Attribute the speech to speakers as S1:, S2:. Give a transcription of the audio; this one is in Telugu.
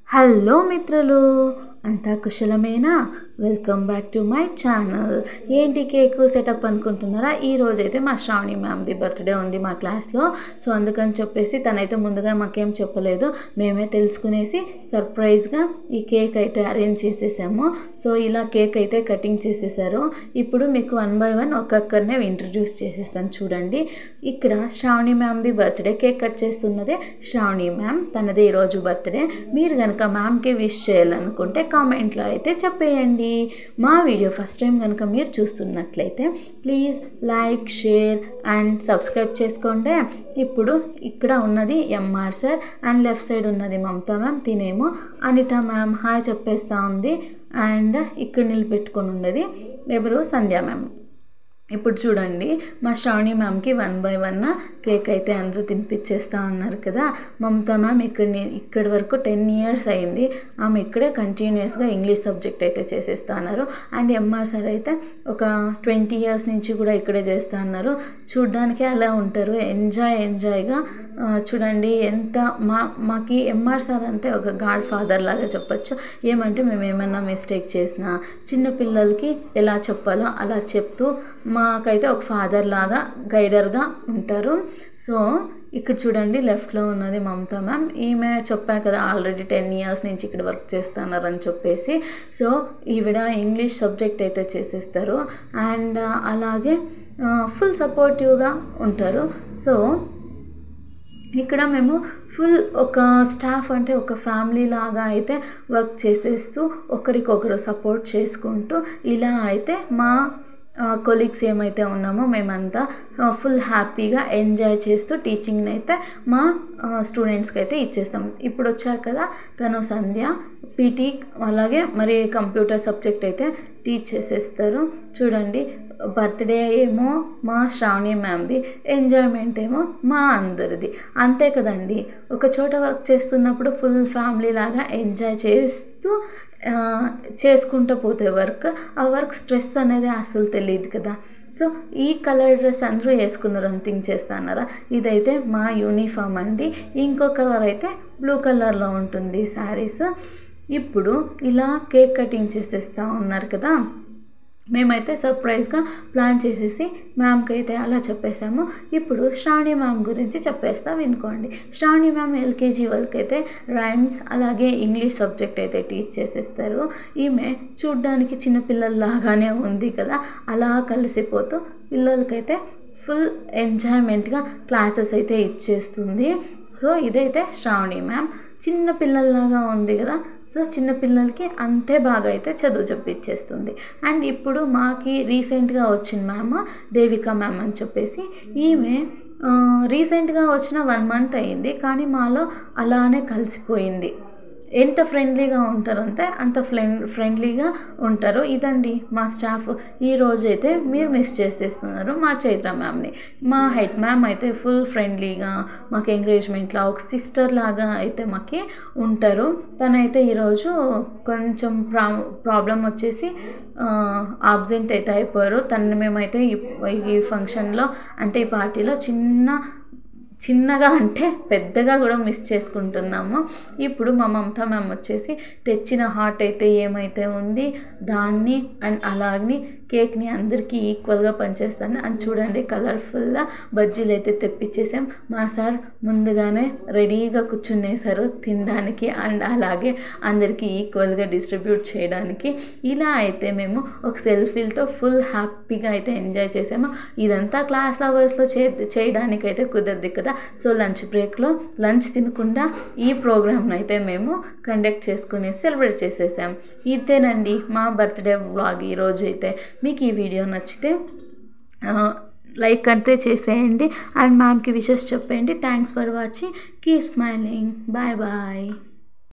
S1: హలో మిత్రులు, అంతా కుశలమేనా? Welcome back to my channel. ఏంటి కేక్ సెటప్ అనుకుంటున్నారా? ఈరోజైతే మా శ్రావణి మ్యామ్ది బర్త్డే ఉంది మా క్లాస్లో. సో అందుకని చెప్పేసి తనైతే ముందుగా మాకేం చెప్పలేదు, మేమే తెలుసుకునేసి సర్ప్రైజ్గా ఈ కేక్ అయితే అరేంజ్ చేసేసాము. సో ఇలా కేక్ అయితే కటింగ్ చేసేసారు. ఇప్పుడు మీకు 1 by 1 ఒక్కొక్కరినే ఇంట్రడ్యూస్ చేసేస్తాను చూడండి. ఇక్కడ శ్రావణి మ్యామ్ది బర్త్డే, కేక్ కట్ చేస్తున్నదే శ్రావణి మ్యామ్, తనదే ఈరోజు బర్త్డే. మీరు కనుక మ్యామ్కి విష్ చేయాలనుకుంటే కామెంట్లో అయితే చెప్పేయండి. మా వీడియో ఫస్ట్ టైం కనుక మీరు చూస్తున్నట్లయితే please like, share and subscribe చేసుకోండి. ఇప్పుడు ఇక్కడ ఉన్నది MR sir and left side ఉన్నది మమతా మ్యామ్, తినేమో అనిత మ్యామ్ హాయ్ చెప్పేస్తూ ఉంది. అండ్ ఇక్కడ నిలబెట్టుకొని ఉన్నది ఎవరు, సంధ్యా మ్యామ్. ఇప్పుడు చూడండి, మా శ్రావణి మ్యామ్కి 1 by 1 కేక్ అయితే అందరూ తినిపించేస్తూ ఉన్నారు కదా. మమతా మ్యామ్ ఇక్కడి వరకు 10 years అయింది, ఆమె ఇక్కడే కంటిన్యూస్గా ఇంగ్లీష్ సబ్జెక్ట్ అయితే చేసేస్తూ ఉన్నారు. అండ్ ఎంఆర్ సార్ అయితే ఒక 20 years నుంచి కూడా ఇక్కడే చేస్తూ ఉన్నారు. చూడ్డానికి అలా ఉంటారు, ఎంజాయ్గా. చూడండి ఎంత మాకి ఎంఆర్ సార్ అంటే ఒక గాడ్ ఫాదర్ లాగా చెప్పచ్చు. ఏమంటే మేము ఏమన్నా మిస్టేక్ చేసినా చిన్నపిల్లలకి ఎలా చెప్పాలో అలా చెప్తూ మాకైతే ఒక ఫాదర్ లాగా, గైడర్గా ఉంటారు. సో ఇక్కడ చూడండి లెఫ్ట్లో ఉన్నది మమతా మ్యామ్. ఈమె చెప్పా కదా ఆల్రెడీ 10 years నుంచి ఇక్కడ వర్క్ చేస్తున్నారని చెప్పేసి. సో ఈవిడ ఇంగ్లీష్ సబ్జెక్ట్ అయితే చేసేస్తారు అండ్ అలాగే ఫుల్ సపోర్టివ్గా ఉంటారు. సో ఇక్కడ మేము ఫుల్ ఒక స్టాఫ్ అంటే ఒక ఫ్యామిలీ లాగా అయితే వర్క్ చేసేస్తూ ఒకరికొకరు సపోర్ట్ చేసుకుంటూ ఇలా అయితే మా కొలీగ్స్ ఏమైతే ఉన్నామో మేమంతా ఫుల్ హ్యాపీగా ఎంజాయ్ చేస్తూ టీచింగ్ని అయితే మా స్టూడెంట్స్కి అయితే ఇచ్చేస్తాం. ఇప్పుడు వచ్చారు కదా తను సంధ్య, పీటీ అలాగే మరి కంప్యూటర్ సబ్జెక్ట్ అయితే టీచ్ చేసేస్తారు. చూడండి బర్త్డే ఏమో మా శ్రావణి మ్యామ్ది, ఎంజాయ్మెంట్ ఏమో మా అందరిది. అంతే కదండి, ఒక చోట వర్క్ చేస్తున్నప్పుడు ఫుల్ ఫ్యామిలీ లాగా ఎంజాయ్ చేస్తూ చేసుకుంటూ పోతే ఆ వర్క్ స్ట్రెస్ అనేది అసలు తెలియదు కదా. సో ఈ కలర్ డ్రెస్ అందరూ వేసుకున్నారని థింక్ చేస్తున్నారా? ఇదైతే మా యూనిఫామ్ అండి. ఇంకో కలర్ అయితే బ్లూ కలర్లో ఉంటుంది శారీస్. ఇప్పుడు ఇలా కేక్ కటింగ్ చేసేస్తూ ఉన్నారు కదా. మేమైతే సర్ప్రైజ్గా ప్లాన్ చేసేసి మ్యామ్కి అయితే అలా చెప్పేసాము. ఇప్పుడు శ్రావణి మ్యామ్ గురించి చెప్పేస్తా వినుకోండి. శ్రావణి మ్యామ్ LKG వాళ్ళకైతే రైమ్స్ అలాగే ఇంగ్లీష్ సబ్జెక్ట్ అయితే టీచ్ చేసేస్తారు. ఈమె చూడ్డానికి చిన్నపిల్లల్లాగానే ఉంది కదా, అలా కలిసిపోతూ పిల్లలకైతే ఫుల్ ఎంజాయ్మెంట్గా క్లాసెస్ అయితే ఇచ్చేస్తుంది. సో ఇదైతే శ్రావణి మ్యామ్, చిన్న పిల్లల్లాగా ఉంది కదా. సో చిన్నపిల్లలకి అంతే బాగా అయితే చదువు చెప్పించేస్తుంది. అండ్ ఇప్పుడు మాకి రీసెంట్గా వచ్చిన మ్యామ్ దేవిక మ్యామ్ అని చెప్పేసి, ఈమె రీసెంట్గా వచ్చిన 1 month అయింది, కానీ మాలో అలానే కలిసిపోయింది. ఎంత ఫ్రెండ్లీగా ఉంటారంటే అంత ఫ్రెండ్లీగా ఉంటారు. ఇదండి మా స్టాఫ్. ఈరోజైతే మీరు మిస్ చేసేస్తున్నారు మా చైత్ర మ్యామ్ని. మా హెడ్ మ్యామ్ అయితే ఫుల్ ఫ్రెండ్లీగా మాకు ఎంకరేజ్మెంట్లో ఒక సిస్టర్ లాగా అయితే మాకు ఉంటారు. తనైతే ఈరోజు కొంచెం ప్రాబ్లం వచ్చేసి ఆబ్సెంట్ అయితే అయిపోయారు. తనని మేమైతే ఈ ఫంక్షన్లో అంటే ఈ పార్టీలో చిన్నగా అంటే పెద్దగా కూడా మిస్ చేసుకుంటున్నాము. ఇప్పుడు మా మమతా మ్యామ్ వచ్చేసి తెచ్చిన హాట్ అయితే ఏమైతే ఉంది దాన్ని అండ్ అలాగే కేక్ని అందరికీ ఈక్వల్గా పంచేస్తాను. అండ్ చూడండి కలర్ఫుల్గా బజ్జీలు అయితే తెప్పించేసాం. మా సార్ ముందుగానే రెడీగా కూర్చునేసారు తినడానికి అండ్ అలాగే అందరికీ ఈక్వల్గా డిస్ట్రిబ్యూట్ చేయడానికి. ఇలా అయితే మేము ఒక సెల్ఫీలతో ఫుల్ హ్యాపీగా అయితే ఎంజాయ్ చేసాము. ఇదంతా క్లాస్ అవర్స్లో చేయడానికైతే కుదరదు కదా. సో లంచ్ బ్రేక్లో లంచ్ తినకుండా ఈ ప్రోగ్రామ్ని అయితే మేము కండక్ట్ చేసుకుని సెలబ్రేట్ చేసేసాం. ఇదేనండి మా బర్త్డే వ్లాగ్ ఈరోజు అయితే. మీకు ఈ వీడియో నచ్చితే లైక్ అయితే చేసేయండి అండ్ మ్యామ్కి విషెస్ చెప్పండి. Thanks for watching. Keep smiling. Bye bye.